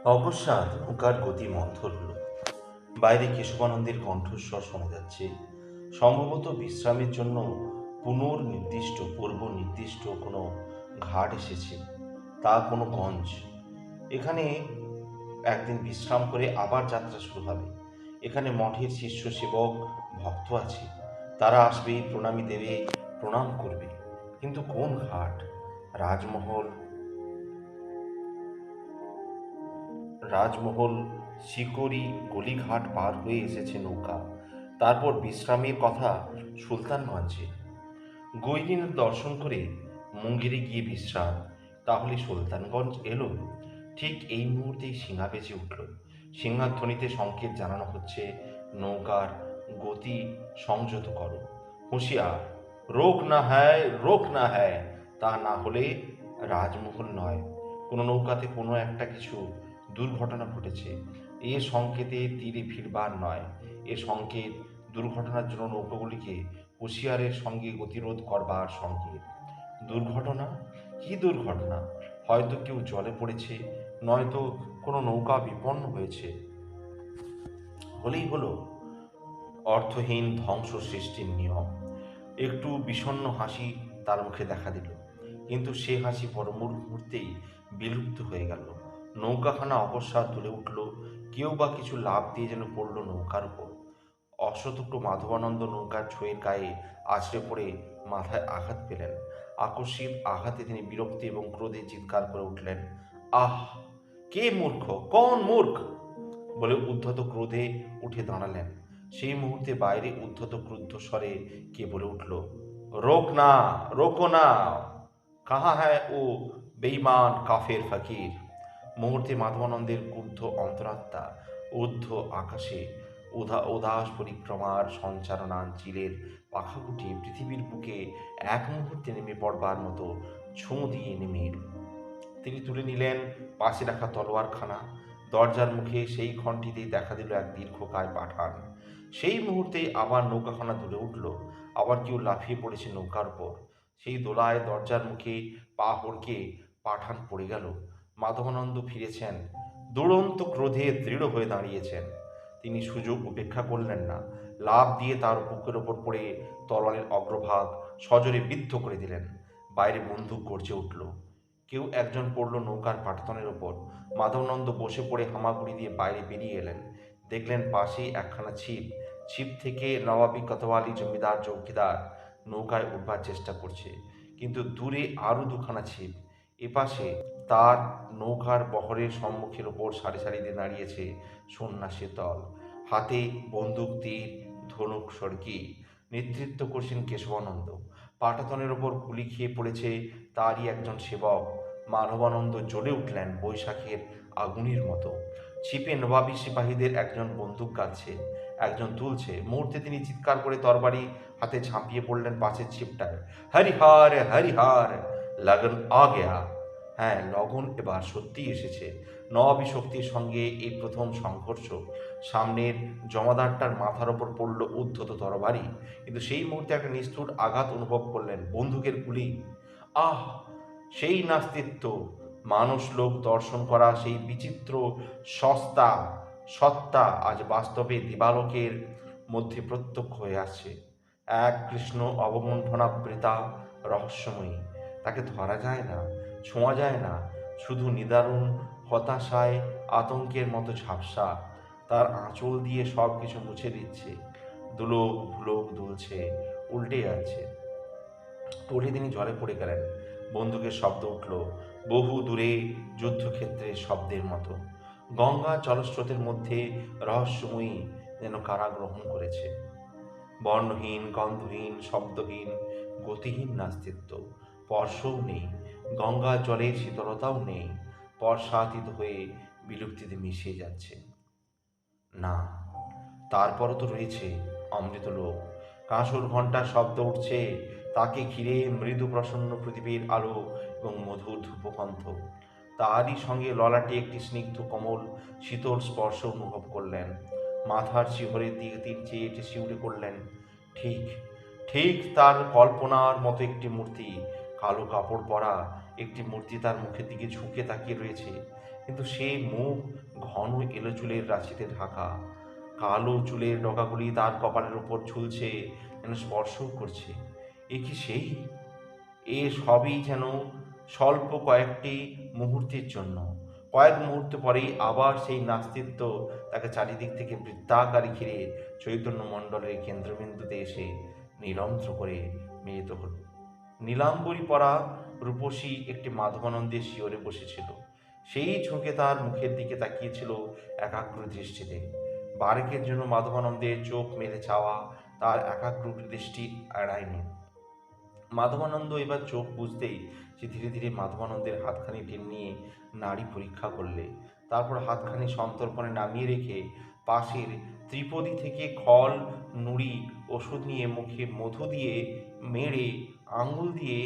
অকস্মাৎ নৌকার গতি মন্থর হল। বাইরে কেশবানন্দের কণ্ঠস্বর শোনা যাচ্ছে। সম্ভবত বিশ্রামের জন্য পূর্ব নির্দিষ্ট কোনো ঘাট এসেছে, তা কোনো গঞ্জ। এখানে একদিন বিশ্রাম করে আবার যাত্রা শুরু হবে। এখানে মঠের শিষ্য সেবক ভক্ত আছে, তারা আসবে, প্রণামী দেবে, প্রণাম করবে। কিন্তু কোন ঘাট? রাজমহল রাজমহল শিকরি গলিঘাট পার হয়ে এসেছে নৌকা। তারপর বিশ্রামের কথা সুলতানগঞ্জে। গৈরিনের দর্শন করে মুঙ্গেরে গিয়ে বিশ্রাম, তাহলে সুলতানগঞ্জ এলো। ঠিক এই মুহূর্তেই সিঙা বেজে উঠল। সিংহার ধ্বনিতে সংকেত জানানো হচ্ছে, নৌকার গতি সংযত করো, হুঁশিয়ার, রোক না হ্যায়, রোক না হ্যায়। তা না হলে রাজমহল নয়, কোনো নৌকাতে কোনো একটা কিছু দুর্ঘটনা ঘটেছে। এ সংকেতে তীরে ভিড়বার নয়, এ সংকেত দুর্ঘটনার জন্য নৌকাগুলিকে হুঁশিয়ারের সঙ্গে গতিরোধ করবার সংকেত। দুর্ঘটনা? কি দুর্ঘটনা? হয়তো কেউ জলে পড়েছে, নয়তো কোনো নৌকা বিপন্ন হয়েছে। হলেই হলো অর্থহীন ধ্বংস সৃষ্টির নিয়ম। একটু বিষণ্ণ হাসি তার মুখে দেখা দিল, কিন্তু সে হাসি পর মুহূর্তেই বিলুপ্ত হয়ে গেল। নৌকাখানা অকস্মাৎ দুলে উঠল, কেউ বা কিছু লাফ দিয়ে যেন পড়ল নৌকার উপর। অশতক্র মাধবানন্দ নৌকার ছয়ের গায়ে আছড়ে পড়ে মাথায় আঘাত পেলেন। আকস্মিক আঘাতে তিনি বিরক্তি এবং ক্রোধে চিৎকার করে উঠলেন, আহ! কে মূর্খ, কোন মূর্খ? বলে উদ্ধত ক্রোধে উঠে দাঁড়ালেন। সেই মুহূর্তে বাইরে উদ্ধত ক্রুদ্ধ স্বরে কে বলে উঠল, রোক না, রোকো না, কাহা হ্যায় ও বেঈমান কাফের ফকির। মুহূর্তে মাধবানন্দের ক্রুদ্ধ অন্তরাত্মা ঊর্ধ্ব আকাশে উদাস পরিক্রমার সঞ্চারণান চিলের পাখা গুটিয়ে পৃথিবীর বুকে এক মুহূর্তে নেমে পড়বার মতো ছোঁ দিয়ে নেমে এল। তিনি তুলে নিলেন পাশে রাখা তলোয়ারখানা। দরজার মুখে সেই ক্ষণটিতেই দেখা দিল এক দীর্ঘকায় পাঠান। সেই মুহূর্তেই আবার নৌকাখানা দুলে উঠল, আবার কেউ লাফিয়ে পড়েছে নৌকার উপর। সেই দোলায় দরজার মুখে পা হড়কে পাঠান পড়ে গেল। মাধবানন্দ ফিরেছেন, দুরন্ত ক্রোধে দৃঢ় হয়ে দাঁড়িয়েছেন। তিনি সুযোগ উপেক্ষা করলেন না, লাফ দিয়ে তার বুকের ওপর পড়ে তলোয়ারের অগ্রভাগ সজোরে বিদ্ধ করে দিলেন। বাইরে বন্দুক গর্জে উঠল। কেউ একজন পড়ল নৌকার পাটাতনের ওপর। মাধবানন্দ বসে পড়ে হামাগুড়ি দিয়ে বাইরে বেরিয়ে এলেন। দেখলেন পাশেই একখানা ছিপ। ছিপ থেকে নবাবী কোতোয়ালি জমিদার চৌকিদার নৌকায় উঠবার চেষ্টা করছে, কিন্তু দূরে আরও দুখানা ছিপ। এপাশে তার নৌকার বহরের সম্মুখের ওপর সারি সারি দিয়ে দাঁড়িয়েছে সন্ন্যাসীর দল, হাতে বন্দুক, তীর, ধনুক, সড়কি। নেতৃত্ব করছেন কেশবানন্দ। পাটাতনের ওপর গুলি খেয়ে পড়েছে তারই একজন সেবক। মাধবানন্দ জ্বলে উঠলেন বৈশাখের আগুনের মতো। ছিপে নবাবী সিপাহীদের একজন বন্দুক গাচ্ছে, একজন তুলছে। মুহূর্তে তিনি চিৎকার করে তরবারি হাতে ঝাঁপিয়ে পড়লেন পাশের ছিপটায়। হরিহর হরিহর, লগন আ গয়া। হ্যাঁ, লগন এবার সত্যিই এসেছে। নবাবী শক্তির সঙ্গে এই প্রথম সংঘর্ষ। সামনের জমাদারটার মাথার ওপর পড়ল উদ্ধত তরবারি, কিন্তু সেই মুহূর্তে একটা নিষ্ঠুর আঘাত অনুভব করলেন, বন্দুকের গুলি। আহ! সেই নাস্তিত্ব, মানুষ লোক দর্শন করা সেই বিচিত্র সস্তা সত্তা আজ বাস্তবে দিবালোকের মধ্যে প্রত্যক্ষ হয়ে আসছে। এক কৃষ্ণ অবগুণ্ঠনাবৃতা, রহস্যময়ী। তাকে ধরা যায় না, ছোঁয়া যায় না, শুধু নিদারুণ হতাশায় আতঙ্কের মতো ঝাপসা। তার আঁচল দিয়ে সব কিছু মুছে দিচ্ছে। দুলোক ভুলোক দুলছে, উল্টে যাচ্ছে। পড়ে তিনি জলে পড়ে গেলেন। বন্দুকের শব্দ উঠল বহু দূরে, যুদ্ধক্ষেত্রের শব্দের মতো। গঙ্গা জলস্রোতের মধ্যে রহস্যময়ী যেন কারাগ্রহণ করেছে। বর্ণহীন, গন্ধহীন, শব্দহীন, গতিহীন নাস্তিত্ব। স্পর্শও নেই, গঙ্গা জলের শীতলতাও নেই, স্পর্শাতীত হয়ে বিলুপ্তিতে মিশিয়ে যাচ্ছে। না, তারপরও তো রয়েছে অমৃতলোক। কাঁসর ঘণ্টার শব্দ উঠছে, তাকে ঘিরে মৃদু প্রসন্ন প্রদীপের আলো এবং মধুর ধূপকণ্ঠ। তারই সঙ্গে ললাটে একটি স্নিগ্ধ কোমল শীতল স্পর্শ অনুভব করলেন। মাথার শিহরের দিকে তিনি চেয়ে শিউরে করলেন, ঠিক ঠিক তার কল্পনার মতো একটি মূর্তি, কালো কাপড় পরা একটি মূর্তি তার মুখের দিকে ঝুঁকে তাকিয়ে রয়েছে। কিন্তু সে মুখ ঘন এলো চুলের রাশিতে ঢাকা। কালো চুলের ডগাগুলি তার কপালের উপর ঝুলছে, যেন স্পর্শও করছে। এ কি সেই? এ সবই যেন স্বল্প কয়েকটি মুহূর্তের জন্য। কয়েক মুহূর্ত পরেই আবার সেই নাস্তিত্ব তাকে চারিদিক থেকে বৃত্তাকারে ঘিরে চৈতন্য মণ্ডলের কেন্দ্রবিন্দুতে এসে নিরন্ধ্র করে মিলিত হল। নীলাম্বরী পরা রূপসী একটি মাধবানন্দের শিয়রে বসেছিল। সেই ঝুঁকে তার মুখের দিকে তাকিয়েছিল একাগ্র দৃষ্টিতে। বারেকের জন্য মাধবানন্দের চোখ মেলে চাওয়া তার একাগ্র দৃষ্টি এড়ায়নি। মাধবানন্দ এবার চোখ বুঝতেই সে ধীরে ধীরে মাধবানন্দের হাতখানি টেনে নিয়ে নাড়ি পরীক্ষা করলে। তারপর হাতখানি সন্তর্পণে নামিয়ে রেখে পাশের ত্রিপদী থেকে খল, নুড়ি, ওষুধ নিয়ে মুখে মধু দিয়ে মেরে আঙুল দিয়ে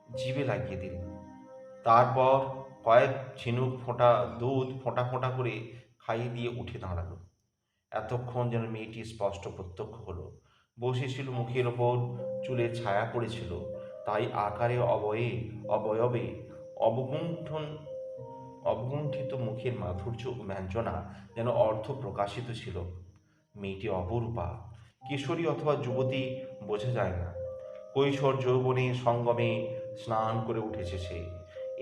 জিভে লাগিয়ে দিলেন। তারপর কয়েক ঝিনুক ফোঁটা দুধ ফোঁটা ফোঁটা করে খাইয়ে দিয়ে উঠে দাঁড়ালো। এতক্ষণ যেন মেয়েটি স্পষ্ট প্রত্যক্ষ হলো। বসেছিল মুখের ওপর, চুলের ছায়া পড়েছিল, তাই আকারে অবয়বে অবগুণ্ঠন অবগুণ্ঠিত মুখের মাধুর্য ও ব্যঞ্জনা যেন অর্ধ প্রকাশিত ছিল। মেয়েটি অপরূপা, কিশোরী অথবা যুবতী বোঝা যায় না। কৈশোর যৌবনে সঙ্গমে স্নান করে উঠেছে সে।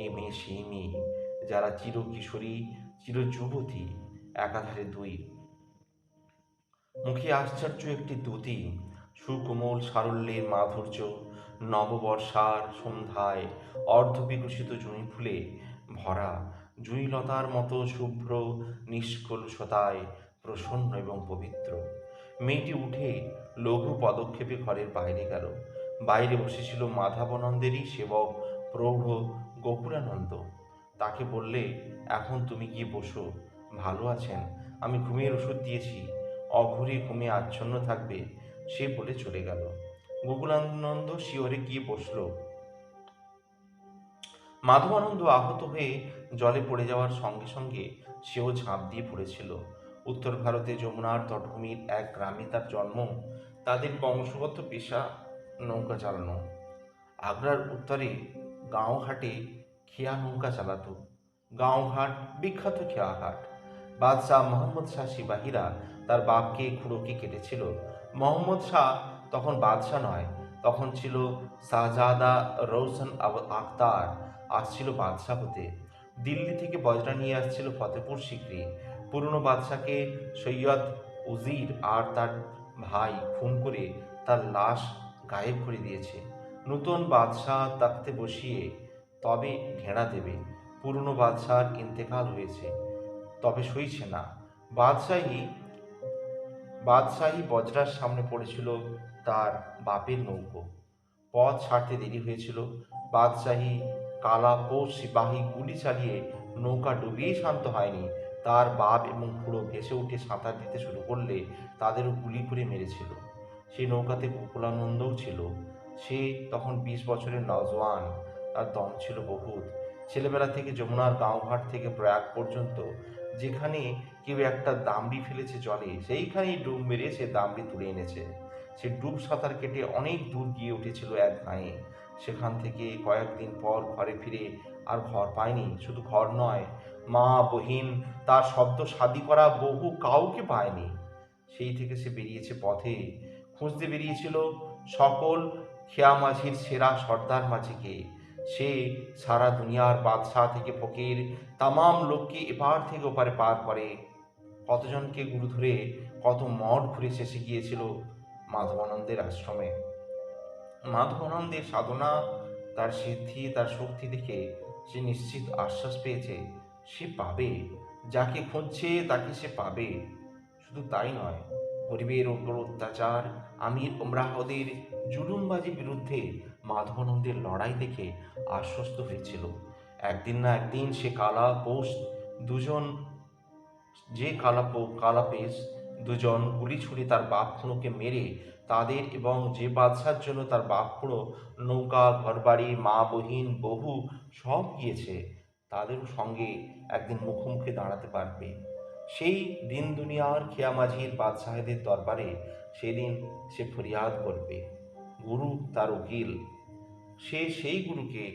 এ মেয়ে সেই মেয়ে, যারা চির কিশোরী, চির যুবতী, একাধারে দুই। মুখে আশ্চর্য একটি দ্যুতি, সুকোমল সারল্যের মাধুর্য, নববর্ষার সন্ধ্যায় অর্ধবিকশিত জুঁই ফুলে ভরা, জুঁইলতার মতো শুভ্র নিষ্কলুষতায় প্রসন্ন এবং পবিত্র। মেয়েটি উঠে লঘু পদক্ষেপে ঘরের বাইরে গেল। বাইরে বসেছিল মাধবানন্দেরই সেবক প্রৌঢ় গোকুলানন্দ। তাকে বললে, এখন তুমি গিয়ে বসো, ভালো আছেন, আমি ঘুমের ওষুধ দিয়েছি, অঘরে ঘুমে আচ্ছন্ন থাকবে, সে বলে চলে গেল। গোকুলানন্দ শিয়রে গিয়ে বসল। মাধবানন্দ আহত হয়ে জলে পড়ে যাওয়ার সঙ্গে সঙ্গে সেও ঝাঁপ দিয়ে পড়েছিল। উত্তর ভারতে যমুনার তটভূমির এক গ্রামে তার জন্ম। তাদের বংশগত পেশা নৌকা চালানো। আগ্রার উত্তরে গাঁওঘাটে খেয়া নৌকা চালাতো। গাঁওঘাট বিখ্যাত খেয়াঘাট। বাদশাহ মোহাম্মদ শাহ সিপাহীরা তার বাপকে খুড়োকে কেটেছিল। মোহাম্মদ শাহ তখন বাদশাহ নয়, তখন ছিল শাহজাদা রৌশন আখতার। আসছিল বাদশাহ হতে। দিল্লি থেকে বজরা নিয়ে আসছিল ফতেপুর সিক্রি। পুরনো বাদশাকে সৈয়দ উজির আর তার ভাই খুন করে তার লাশ গায়েব করে দিয়েছে। নতুন বাদশাহ তাকতে বসিয়ে তবে ঘেরা দেবে। পুরনো বাদশার ইন্তেকাল হয়েছে, তবে সইছে না। বাদশাহী বাদশাহী বজরার সামনে পড়েছিল তার বাপের নৌকো। পথ ছাড়তে দেরি হয়েছিল। বাদশাহী কালাপোষ সিপাহী গুলি চালিয়ে নৌকা ডুবিয়েই শান্ত হয়নি। তার বাপ এবং খুড়ো ভেসে উঠে সাঁতার দিতে শুরু করলে তাদেরও গুলি করে মেরেছিল। সেই নৌকাতে গোকুলানন্দও ছিল। সে তখন 20 বছরের নওজোয়ান। তার দম ছিল বহুত। ছেলেবেলা থেকে যমুনার গাঁওঘাট থেকে প্রয়াগ পর্যন্ত যেখানে কেউ একটা দামড়ি ফেলেছে জলে, সেইখানেই ডুব মেরে সে দামড়ি তুলে এনেছে। সে ডুব সাঁতার কেটে অনেক দূর গিয়ে উঠেছিল এক গাঁয়ে। সেখান থেকে কয়েকদিন পর ঘরে ফিরে আর ঘর পায়নি। শুধু ঘর নয়, মা, বহিন, তার সদ্য শাদি করা বহু কাউকে পায়নি। সেই থেকে সে বেরিয়েছে পথে। খুঁজতে বেরিয়েছিল সকল খেয়া মাঝির সেরা সর্দার মাঝিকে। সে সারা দুনিয়ার বাদশাহ থেকে ফকির তামাম লোককে এপার থেকে ওপারে পার করে। কতজনকে গুরু ধরে কত মঠ ঘুরে শেষে গিয়েছিল মাধবানন্দের আশ্রমে। মাধবানন্দের সাধনা, তার সিদ্ধি, তার শক্তি দেখে সে নিশ্চিত আশ্বাস পেয়েছে সে পাবে, যাকে খুঁজছে তাকে সে পাবে। শুধু তাই নয়, গরিবের ওপর অত্যাচার, আমির ওমরাহদের জুলুমবাজির বিরুদ্ধে মাধবানন্দের লড়াই দেখে আশ্বস্ত হয়েছিল। একদিন না একদিন সে কালাপেশ দুজন গুলি ছুড়ে তার বাপ খুঁড়োকে মেরে তাদের এবং যে বাদশার জন্য তার বাপ খুঁড়ো নৌকা, ঘরবাড়ি, মা, বহিন, বহু সব গিয়েছে, তাদেরও সঙ্গে একদিন মুখোমুখি দাঁড়াতে পারবে। সেই দিন দুনিয়ার খেয়ামাঝির বাদশাহেদের দরবারে সেদিন সে ফরিয়াদ করবে। গুরু তার উকিল। সে সেই গুরুকে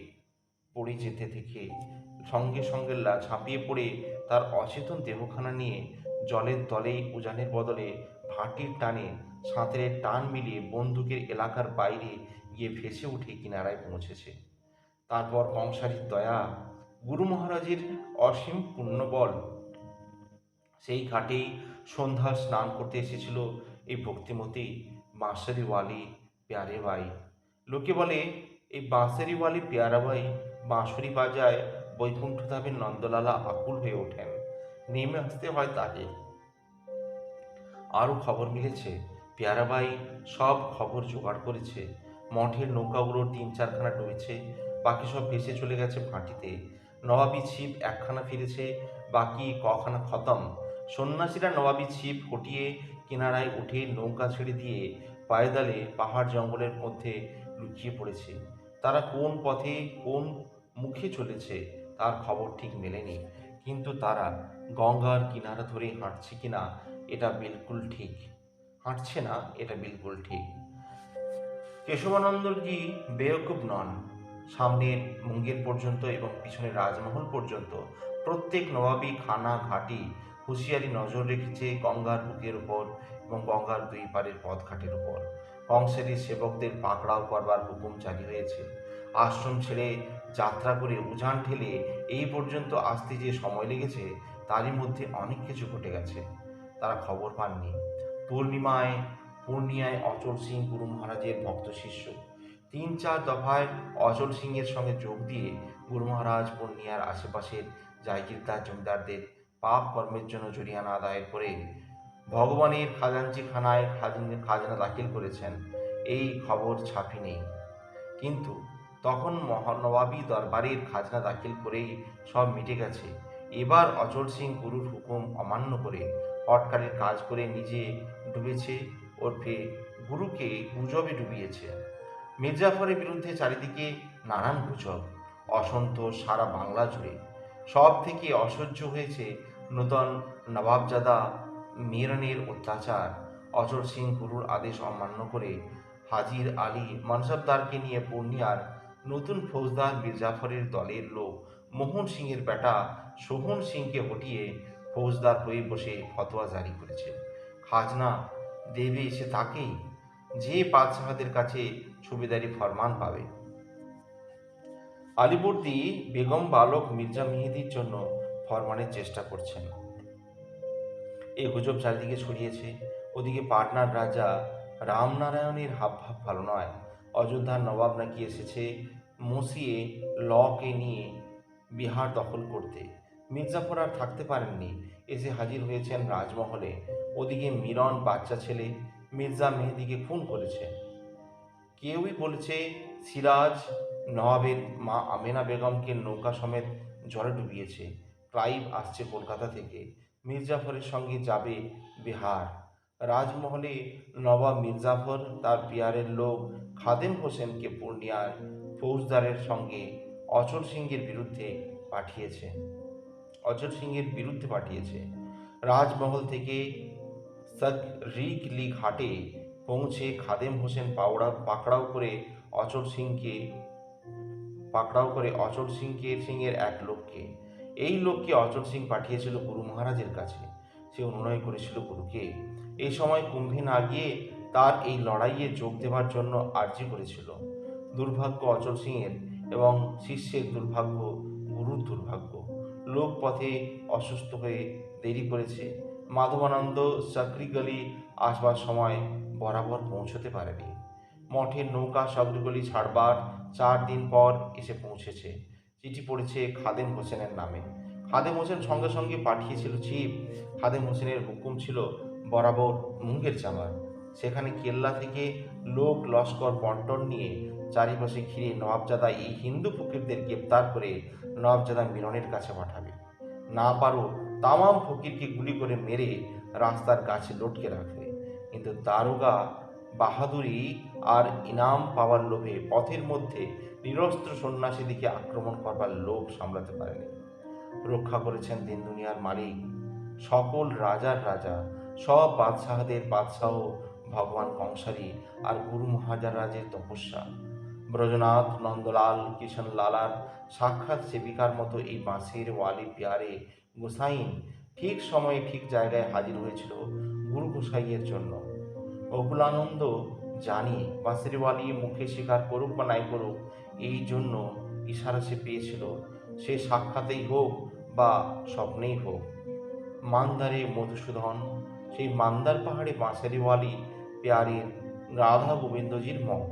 পড়ে যেতে থেকে সঙ্গে সঙ্গে ঝাঁপিয়ে পড়ে তার অচেতন দেহখানা নিয়ে জলের তলেই উজানের বদলে ভাটির টানে সাঁতরের টান মিলিয়ে বন্দুকের এলাকার বাইরে গিয়ে ভেসে উঠে কিনারায় পৌঁছেছে। তারপর কংসারীর দয়া, গুরু মহারাজের অসীম পুণ্যবল, সেই ঘাটেই সন্ধ্যা স্নান করতে এসেছিল এই ভক্তিমতী বাঁশারিওয়ালি প্যারেবাই। লোকে বলে এই বাঁশারিওয়ালি প্যারাবাই বাঁশুরি বাজায় বৈকুণ্ঠধামের নন্দলালা আকুল হয়ে ওঠেন, নেমে আসতে হয় তাকে। আরও খবর মিলেছে পেয়ারাবাই সব খবর জোগাড় করেছে। মঠের নৌকাগুলোর 3-4খানা ডুবেছে, বাকি সব ভেসে চলে গেছে ভাটিতে। নবাবী ছিপ একখানা ফিরেছে, বাকি কখানা খতম। সন্ন্যাসীরা নবাবী ছিপ হটিয়ে কিনারায় উঠে নৌকা ছেড়ে দিয়ে পায়দালে পাহাড় জঙ্গলের মধ্যে লুকিয়ে পড়েছে। তারা কোন পথে কোন মুখে চলেছে তার খবর ঠিক মেলেনি, কিন্তু তারা গঙ্গার কিনারা ধরে হাঁটছে কিনা এটা বিলকুল ঠিক, হাঁটছে না এটা বিলকুল ঠিক। কেশবানন্দজি বেওকুব নন। সামনের মুঙ্গের পর্যন্ত এবং পিছনের রাজমহল পর্যন্ত প্রত্যেক নবাবী খানা ঘাটি হুঁশিয়ারি নজর রেখেছে গঙ্গার বুকের উপর এবং গঙ্গার দুই পারের পথঘাটের উপর। কংসের সেবকদের পাকড়াও করবার হুকুম জারি হয়েছে। আশ্রম ছেড়ে যাত্রা করে উজান ঠেলে এই পর্যন্ত আসতে যে সময় লেগেছে তারই মধ্যে অনেক কিছু ঘটে গেছে, তারা খবর পাননি। পূর্ণিয়ায় অচল সিং গুরু মহারাজের ভক্ত শিষ্য। 3-4 দফায় অচল সিংয়ের সঙ্গে যোগ দিয়ে গুরু মহারাজ পূর্ণিয়ার আশেপাশের জায়গিরদার জমিদারদের পাপ কর্মের জন্য জরিমানা আদায় করে ভগবানের খাজাঞ্চিখানায় খাজনা দাখিল করেছেন। এই খবর ছাপি নেই, কিন্তু তখন মহানবাবী দরবারের খাজনা দাখিল করেই সব মিটে গেছে। এবার অচল সিং গুরুর হুকুম অমান্য করে হটকারের কাজ করে নিজে ডুবেছে, ওরফে গুরুকে গুজবে ডুবিয়েছে। মির্জাফরের বিরুদ্ধে চারিদিকে নানান গুজব, অসন্তোষ সারা বাংলা জুড়ে। সব থেকে অসহ্য হয়েছে নূতন নবাবজাদা মিরনের অত্যাচার। অচল সিং গুরুর আদেশ অমান্য করে হাজির আলী মনসবদারকে নিয়ে পূর্ণিয়ার নতুন ফৌজদার মির্জাফরের দলের লোক মোহন সিংয়ের বেটা সোহন সিংকে হটিয়ে ফৌজদার হয়ে বসে ফতোয়া জারি করেছে। খাজনা দেবে সে তাকেই যে বাদশাহদের কাছে সুবেদারি ফরমান পাবে। আলিবর্দী বেগম বালক মির্জা মেহেদির জন্য ফরমানের চেষ্টা করছেন। এই গুজব চারিদিকে ছড়িয়েছে। ওদিকে পাটনার রাজা রামনারায়ণের হাবভাব ভালো নয়। অযোধ্যার নবাব নাকি এসেছে মসিয়ে লকে নিয়ে বিহার দখল করতে। মির্জাফর আর থাকতে পারেননি, এসে হাজির হয়েছেন রাজমহলে। ওদিকে মিরন বাচ্চা ছেলে মির্জা মেহেদিকে খুন করেছে। কেউই বলেছে সিরাজ নবাবের মা আমেনা বেগমকে নৌকা সমেত জলে ডুবিয়েছে। ক্লাইভ আসছে কলকাতা থেকে, মির্জাফরের সঙ্গে যাবে বিহার। রাজমহলে নবাব মির্জাফর তার পিয়ারের লোক খাদেম হোসেনকে পূর্ণিয়ার ফৌজদারের সঙ্গে অচল সিংহের বিরুদ্ধে পাঠিয়েছে। রাজমহল থেকে রিগলি ঘাটে পৌঁছে খাদেম হোসেন পাকড়াও করে অচল সিংয়ের এক লোককে। এই লোককে অচল সিং পাঠিয়েছিল গুরু মহারাজের কাছে। সে অনুনয় করেছিল গুরুকে এই সময় কুম্ভে না গিয়ে তার এই লড়াইয়ে যোগ দেওয়ার জন্য আর্জি করেছিল। দুর্ভাগ্য অচল সিংয়ের এবং শিষ্যের দুর্ভাগ্য, গুরুর দুর্ভাগ্য। লোক পথে অসুস্থ হয়ে দেরি করেছে। মাধবানন্দ সাকরিগলি আসবার সময় বরাবর পৌঁছতে পারেনি। মঠের নৌকা সাগরগলি ছাড়বার 4 দিন পর এসে পৌঁছেছে। চিঠি পড়েছে খাদেম হোসেনের নামে। খাদেম হোসেন সঙ্গে সঙ্গে পাঠিয়েছিল ছিপ। খাদেম হোসেনের হুকুম ছিল বরাবর মুঙ্গের যাবার। সেখানে কেল্লা থেকে লোক লস্কর বন্টন নিয়ে চারিপাশে ঘিরে নবাবজাদা এই হিন্দু ফকিরদের গ্রেপ্তার করে নবাবজাদা মিরনের কাছে পাঠাবে। না পারো তামাম ফকিরকে গুলি করে মেরে রাস্তার গাছে লটকে রাখবে। কিন্তু দারোগা বাহাদুরি আর ইনাম পাওয়ার লোভে পথের মধ্যে নিরস্ত্র সন্ন্যাসীদিকে আক্রমণ করবার লোভ সামলাতে পারেনি। রক্ষা করেছেন দিন দুনিয়ার মালিক, সকল রাজার রাজা, সব বাদশাহদের বাদশাহ ভগবান কংসারী আর গুরু মহারাজের তপস্যা। ব্রজনাথ নন্দলাল কিষণ লালার সাক্ষাৎ সেবিকার মতো এই বাঁশির ওয়ালি পিয়ারে গোসাইন ঠিক সময়ে ঠিক জায়গায় হাজির হয়েছিল গুরু গোসাইয়ের জন্য। অকুলানন্দ জানি বাঁশিরওয়ালি মুখে স্বীকার করুক বা নাই করুক, এই জন্য ইশারা সে পেয়েছিল, সে সাক্ষাতেই হোক বা স্বপ্নেই হোক। মান্দারে মধুসূদন, সেই মান্দার পাহাড়ে বাঁশারিওয়ালি পেয়ারের রাধা গোবিন্দজির মঠ।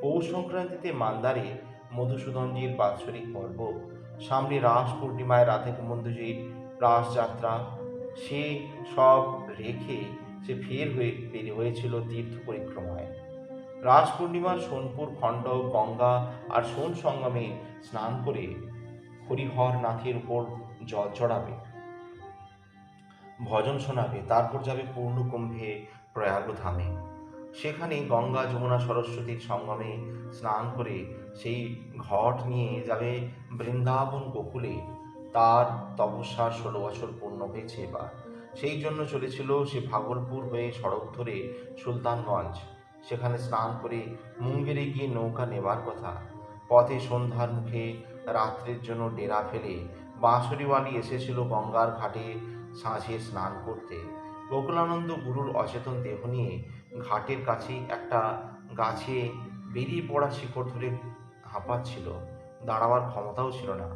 পৌষ সংক্রান্তিতে মান্দারে মধুসূদনজির বাৎসরিক পর্ব, সামনে রাস পূর্ণিমায় রাধা গোবিন্দজির রাসযাত্রা, সে সব রেখে সে বের হয়েছিল তীর্থ পরিক্রমায়। রাস পূর্ণিমার সোনপুর খণ্ড গঙ্গা আর সোন সঙ্গমে স্নান করে হরিহর নাথের উপর জল চড়াবে, ভজন শোনাবে, তারপর যাবে পূর্ণকুম্ভে প্রয়াগ ধামে। সেখানে গঙ্গা যমুনা সরস্বতীর সঙ্গমে স্নান করে সেই ঘট নিয়ে যাবে বৃন্দাবন গোকুলে। তার তপস্যার 16 বছর পূর্ণ হয়েছে এবার। সেই জন্য চলেছিল সে ভাগলপুর হয়ে সড়ক ধরে সুলতানগঞ্জ, সেখানে স্নান করে মুঙ্গেরে গিয়ে নৌকা নেবার কথা। পথে সন্ধ্যার মুখে রাত্রের জন্য ডেরা ফেলে বাঁশরিওয়ালি এসেছিল গঙ্গার ঘাটে সাঁঝে স্নান করতে। গোকুলানন্দ গুরুর অচেতন দেহ নিয়ে ঘাটের কাছেই একটা গাছে বেরিয়ে পড়া শিকড় ধরে হাঁপাচ্ছিল, দাঁড়াবার ক্ষমতাও ছিল না।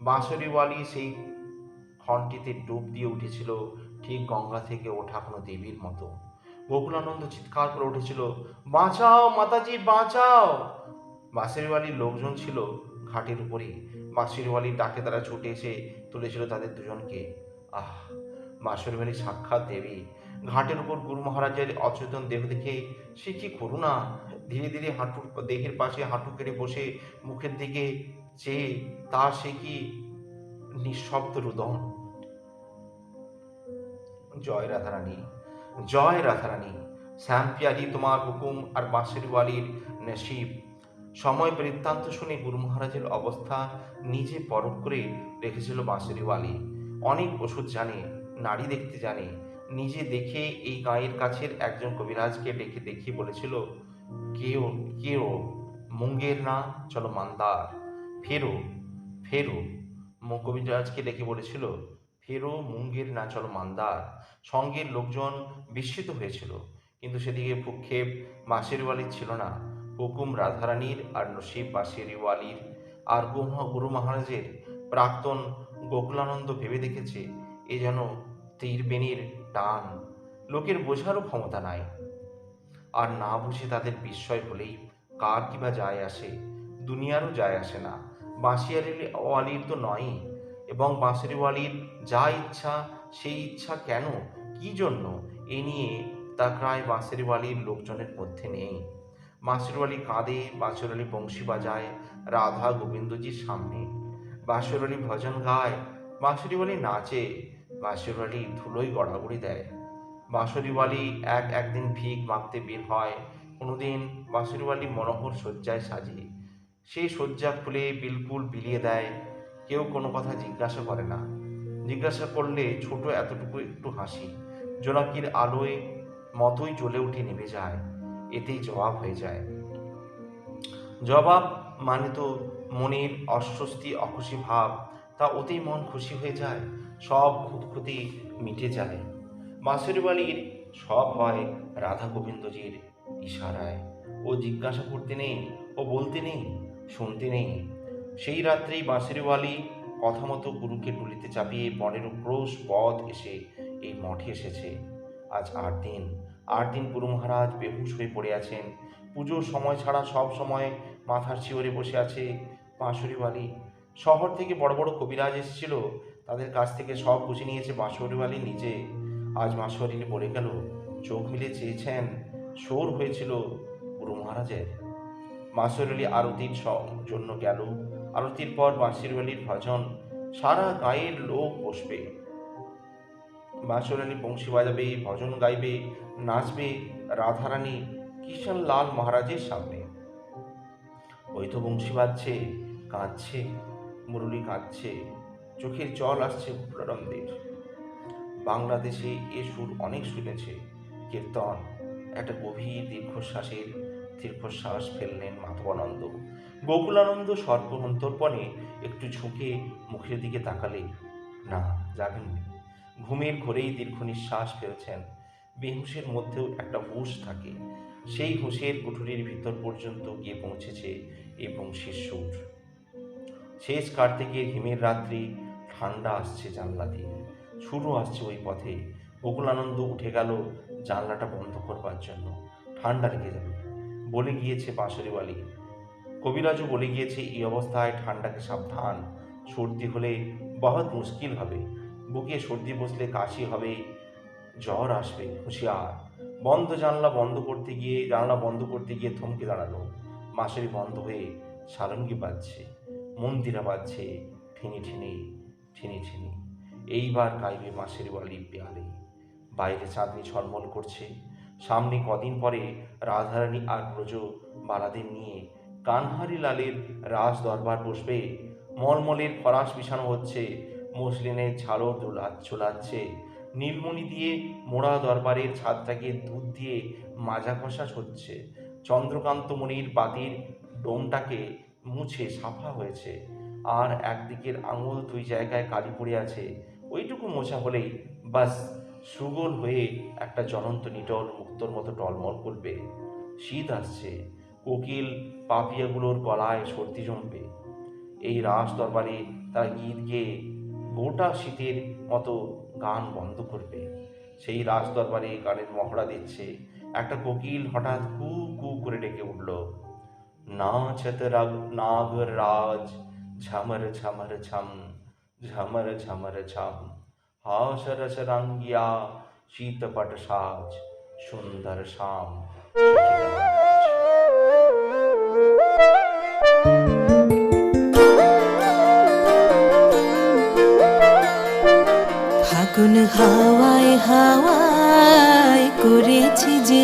বাঁশরিওয়ালি সেই ক্ষণটিতে ডুব দিয়ে উঠেছিল ঠিক গঙ্গা থেকে ওঠা কোনো দেবীর মতো। গোকুলানন্দ চিৎকার করে উঠেছিল, বাঁচাও মাতাজি বাঁচাও! বাঁশরিওয়ালির লোকজন ছিল ঘাটের উপরেই। বাঁশরিওয়ালির ডাকে তারা ছুটে এসে তুলেছিল তাদের দুজনকে। আহ, বাঁশরিওয়ালি সাক্ষাৎ দেবী! ঘাটের উপর গুরু মহারাজের অচেতন দেহ দেখে সে কি করুণা! ধীরে ধীরে হাঁটুর দেহের পাশে হাঁটু কেড়ে বসে মুখের দিকে চেয়ে তার সে কি নিঃশব্দ রুদন। জয় রাধারানী, জয় রাধারানী! শ্যামপিয়ারি তোমার হুকুম আর বাঁশরিওয়ালির নসিব। সময় বৃত্তান্ত শুনে গুরু মহারাজের অবস্থা নিজে পরখ করে রেখেছিল বাঁশরিওয়ালি। অনেক ওষুধ জানে, নারী দেখতে জানে। নিজে দেখে এই গাঁয়ের কাছের একজন কবিরাজকে ডেকে দেখিয়ে বলেছিল, কেউ কেউ মুঙ্গের না, চলো মান্দার। ফেরো ফেরো কবিরাজকে ডেকে বলেছিল, ফেরো মুঙ্গের না, চলো মান্দার। সঙ্গের লোকজন বিস্মিত হয়েছিল, কিন্তু সেদিকে ভূক্ষেপ বাঁশরিওয়ালির ছিল না। হুকুম রাধারানীর আর নসিব বাঁশরিওয়ালির। আর গুরু মহারাজের। প্রাক্তন গোকুলানন্দ ভেবে দেখেছে এ যেন তীরবেণীর টান, লোকের বোঝারও ক্ষমতা নাই। আর না বুঝে তাদের বিস্ময় হলেই কার কিবা যায় আসে, দুনিয়ারও যায় আসে না। বাঁশিয়ারিওয়ালির তো নয়ই, এবং বাঁশরিওয়ালির যা ইচ্ছা সেই ইচ্ছা কেন, কি জন্য, এ নিয়ে তাকরায় বাঁশরিওয়ালির লোকজনের মধ্যে নেই। বাঁশরিওয়ালি কাঁদে, বাঁশরিওয়ালি বংশী বাজায় রাধা গোবিন্দজির সামনে, বাঁশরিওয়ালি ভজন গায়, বাঁশরিওয়ালি নাচে, বাঁশরিওয়ালি ধুলোয় গড়াগড়ি দেয়। বাঁশরিওয়ালি একদিন ভিক মাগতে বের হয়, কোনোদিন বাঁশরিওয়ালি মনোহর শয্যায় সাজে। সেই শয্যা খুলে বিলকুল বিলিয়ে দেয়, কেউ কোনো কথা জিজ্ঞাসা করে না। জিজ্ঞাসা করলে ছোট এতটুকু একটু হাসি জোনাকির আলোয় মতোই জ্বলে উঠে নেমে যায়, এতেই জবাব হয়ে যায়। জবাব মানে তো মনের অস্বস্তি অখুশি ভাব, তা ওতেই মন খুশি হয়ে যায়, সব খুঁতখুঁতি মিটে যায়। বাঁশরিওয়ালির সব হয় রাধা গোবিন্দজির ইশারায়। ও জিজ্ঞাসা করতে নেই, ও বলতে নেই, শুনতে নেই। সেই রাত্রেই বাঁশরিওয়ালি কথা মতো গুরুকে টুলিতে চাপিয়ে বনের ক্রোশ পথ এসে এই মঠে এসেছে। আজ 8 দিন, 8 দিন গুরু মহারাজ বেহুশ হয়ে পড়ে আছেন। পুজোর সময় ছাড়া সব সময় মাথার শিওরে বসে আছে বাঁশরিওয়ালি। শহর থেকে বড় বড় কবিরাজ এসেছিল, তাদের কাছ থেকে সব বুঝে নিয়েছে বাঁশরিওয়ালি নিজে। আজ বাঁশরিওয়ালি বলে গেল, চোখ মিলে চেয়েছেন, শোর হয়েছিল গুরু মহারাজের। বাঁশরিওয়ালি আরতির জন্য গেল। আরতির পর বাঁশরিওয়ালির ভজন, সারা গায়ের লোক বসবে। বাঁশরিওয়ালি বংশী বাজাবে, ভজন গাইবে, নাচবে রাধারানী কিষণ লাল মহারাজের সামনে। ওই তো বংশী বাজছে, কাঁদছে মুরলী, কাঁদছে, চোখের জল আসছে গোকুলানন্দের। বাংলাদেশে এ সুর অনেক শুনেছে, কীর্তন, একটা গভীর দীর্ঘশ্বাসের দীর্ঘশ্বাস ফেললেন মাধবানন্দ। গোকুলানন্দ সন্তর্পণে একটু ঝুঁকে মুখের দিকে তাকালে, না, জাগেননি। ঘুমের ঘোরেই দীর্ঘ নিঃশ্বাস ফেলছেন। বেহুশের মধ্যেও একটা হুঁশ থাকে। সেই হুঁশের কুঠুরির ভিতর পর্যন্ত গিয়ে পৌঁছেছে এই বংশীর সুর। শেষ কার্তিকের হিমের রাত্রি, ঠান্ডা আসছে জানলা দিয়ে, শুরু আসছে ওই পথে। গোকুলানন্দ উঠে গেল জানলাটা বন্ধ করবার জন্য। ঠান্ডা লেগে যাবে বলে গিয়েছে বাঁশরিওয়ালি। কবিরাজও বলে গিয়েছে এই অবস্থায় ঠান্ডাকে সাবধান, সর্দি হলে বহুত মুশকিল হবে, বুকে সর্দি বসলে কাশি হবে, জ্বর আসবে, হুঁশিয়ার। জানলা বন্ধ করতে গিয়ে থমকে দাঁড়ালো। বাঁশরি বন্ধ হয়ে সারঙ্গি বাজছে, মন্দিরা বাজছে, ঠিনি ঠিনি ঠিনি ঠিনি। এইবার গাইবে বাঁশরিওয়ালি পেয়ালে। বাইরে চাঁদনি ঝলমল করছে। সামনে কদিন পরে রাধারানী আর ব্রজ বালাদের নিয়ে কানহারি লালের রাজ দরবার বসবে। মলমলের ফরাস বিছানো হচ্ছে, মসলিনের ঝালর ঝোলাচ্ছে, নীলমণি দিয়ে মোড়া দরবারের ছাদটাকে দুধ দিয়ে মাজা ঘষা হচ্ছে। চন্দ্রকান্ত মণির বাতির ডোমটাকে মুছে সাফা হয়েছে, আর একদিকের আঙুল 2 জায়গায় কালি পড়ে আছে। ওইটুকু মোছা হলেই বাস সুগোল হয়ে একটা জ্বলন্ত নিটল মুক্তোর মতো টলমল করবে। শীত আসছে, কোকিল পাপিয়াগুলোর গলায় সর্দি জমবে। এই রাস দরবারে তারা গীত গেয়ে গোটা শীতের মতো গান বন্ধ করবে। সেই রাজ দরবারে গানের মহড়া দিচ্ছে। একটা কোকিল হঠাৎ কু কু করে ডেকে উঠল, নাচত নাগর রাজ, ঝমর ঝমর ঝম, ঝমর ঝমর ঝম, হাস রস রঙ্গিয়া, শীতপট সাজ, সুন্দর শাম। ফাগুন হাওয়ায় হাওয়ায় করেছি যে